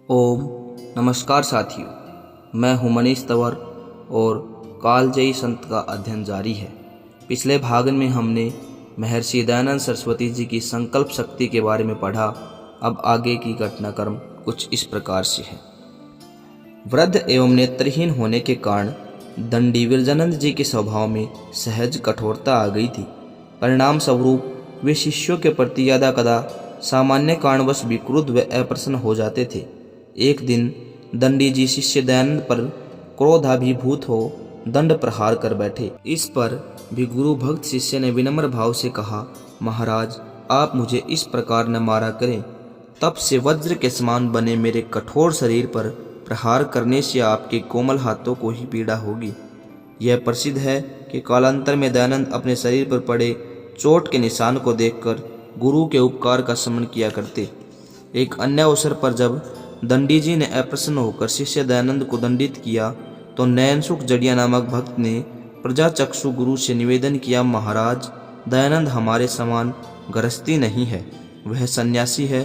ओम नमस्कार साथियों, मैं हूं मनीष तंवर और कालजयी संत का अध्ययन जारी है। पिछले भाग में हमने महर्षि दयानंद सरस्वती जी की संकल्प शक्ति के बारे में पढ़ा। अब आगे की घटनाक्रम कुछ इस प्रकार से है। वृद्ध एवं नेत्रहीन होने के कारण दंडी विरजानंद जी के स्वभाव में सहज कठोरता आ गई थी। परिणाम स्वरूप वे शिष्यों के प्रति यदा कदा सामान्य कारणवश विक्रुद्ध व अप्रसन्न हो जाते थे। एक दिन दंडी जी शिष्य दयानंद पर क्रोधाभिभूत हो दंड प्रहार कर बैठे। इस पर भी गुरु भक्त शिष्य ने विनम्र भाव से कहा, महाराज आप मुझे इस प्रकार न मारा करें। तब से वज्र के समान बने मेरे कठोर शरीर पर प्रहार करने से आपके कोमल हाथों को ही पीड़ा होगी। यह प्रसिद्ध है कि कालांतर में दयानंद अपने शरीर पर पड़े चोट के निशान को देखकर गुरु के उपकार का स्मरण किया करते। एक अन्य अवसर पर जब दंडी जी ने अप्रसन्न होकर शिष्य दयानंद को दंडित किया तो नयनसुख जड़िया नामक भक्त ने प्रजाचक्षु गुरु से निवेदन किया, महाराज दयानंद हमारे समान गृहस्थी नहीं है, वह सन्यासी है।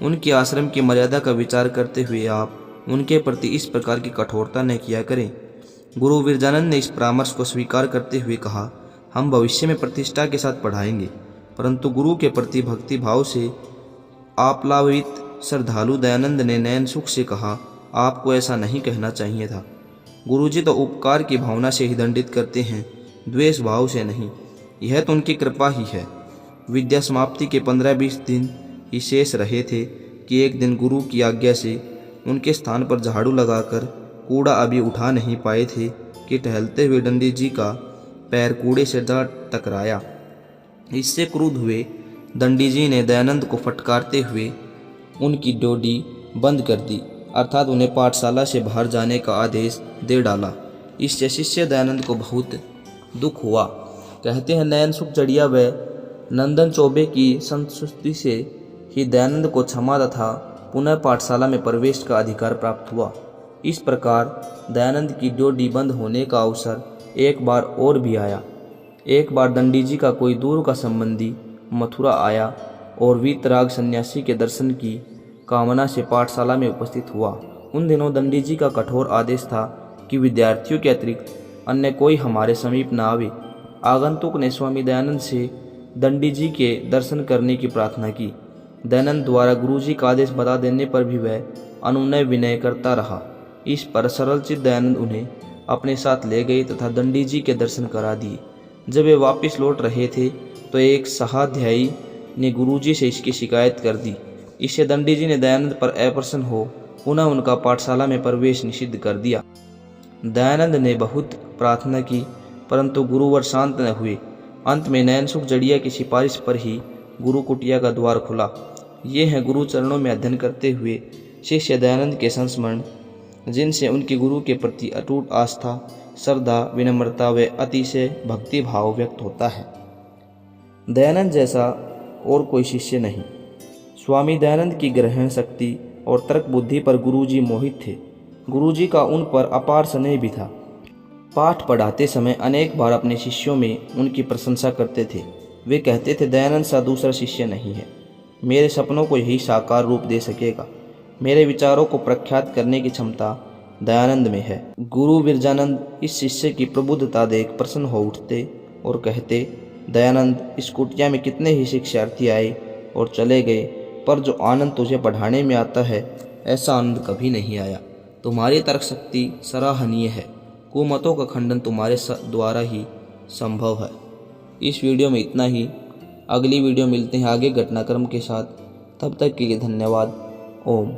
उनके आश्रम की मर्यादा का विचार करते हुए आप उनके प्रति इस प्रकार की कठोरता न किया करें। गुरु विरजानंद ने इस परामर्श को स्वीकार करते हुए कहा, हम भविष्य में प्रतिष्ठा के साथ पढ़ाएंगे। परंतु गुरु के प्रति भक्ति भाव से आप्लावित श्रद्धालु दयानंद ने नयन सुख से कहा, आपको ऐसा नहीं कहना चाहिए था। गुरुजी तो उपकार की भावना से ही दंडित करते हैं, द्वेष भाव से नहीं। यह तो उनकी कृपा ही है। विद्या समाप्ति के 15-20 दिन ही शेष रहे थे कि एक दिन गुरु की आज्ञा से उनके स्थान पर झाड़ू लगाकर कूड़ा अभी उठा नहीं पाए थे कि टहलते हुए दंडी जी का पैर कूड़े से जा टकराया। इससे क्रुद्ध हुए दंडी जी ने दयानंद को फटकारते हुए उनकी डोडी बंद कर दी, अर्थात उन्हें पाठशाला से बाहर जाने का आदेश दे डाला। इससे शिष्य दयानंद को बहुत दुख हुआ। कहते हैं नयन सुख जड़िया व नंदन चौबे की संतुष्टि से ही दयानंद को क्षमा तथा पुनः पाठशाला में प्रवेश का अधिकार प्राप्त हुआ। इस प्रकार दयानंद की डोडी बंद होने का अवसर एक बार और भी आया। एक बार दंडी जी का कोई दूर का संबंधी मथुरा आया और वीतराग सन्यासी के दर्शन की कामना से पाठशाला में उपस्थित हुआ। उन दिनों दंडी जी का कठोर आदेश था कि विद्यार्थियों के अतिरिक्त अन्य कोई हमारे समीप न आवे। आगंतुक ने स्वामी दयानंद से दंडी जी के दर्शन करने की प्रार्थना की। दयानंद द्वारा गुरुजी का आदेश बता देने पर भी वह अनुनय विनय करता रहा। इस पर सरलचित दयानंद उन्हें अपने साथ ले गए तथा दंडी जी के दर्शन करा दिए। जब वे वापस लौट रहे थे तो एक सहाध्यायी ने गुरुजी से इसकी शिकायत कर दी। इससे दंडी जी ने दयानंद पर अप्रसन्न हो पुनः उनका पाठशाला में प्रवेश निषिद्ध कर दिया। दयानंद ने बहुत प्रार्थना की परंतु गुरुवर शांत न हुए। अंत में नयन सुख जड़िया की सिफारिश पर ही गुरु कुटिया का द्वार खुला। ये हैं गुरु चरणों में अध्ययन करते हुए शिष्य दयानंद के संस्मरण, जिनसे उनके गुरु के प्रति अटूट आस्था, श्रद्धा, विनम्रता व अतिशय भक्ति भाव व्यक्त होता है। दयानंद जैसा और कोई शिष्य नहीं। स्वामी दयानंद की ग्रहण शक्ति और तर्क बुद्धि पर गुरुजी मोहित थे। गुरुजी का उन पर अपार स्नेह भी था। पाठ पढ़ाते समय अनेक बार अपने शिष्यों में उनकी प्रशंसा करते थे। वे कहते थे, दयानंद सा दूसरा शिष्य नहीं है। मेरे सपनों को यही साकार रूप दे सकेगा। मेरे विचारों को प्रख्यात करने की क्षमता दयानंद में है। गुरु विरजानंद इस शिष्य की प्रबुद्धता देख प्रसन्न हो उठते और कहते, दयानंद इस कुटिया में कितने ही शिक्षार्थी आए और चले गए, पर जो आनंद तुझे पढ़ाने में आता है ऐसा आनंद कभी नहीं आया। तुम्हारी तर्क शक्ति सराहनीय है। कुमतों का खंडन तुम्हारे द्वारा ही संभव है। इस वीडियो में इतना ही। अगली वीडियो मिलते हैं आगे घटनाक्रम के साथ। तब तक के लिए धन्यवाद। ओम।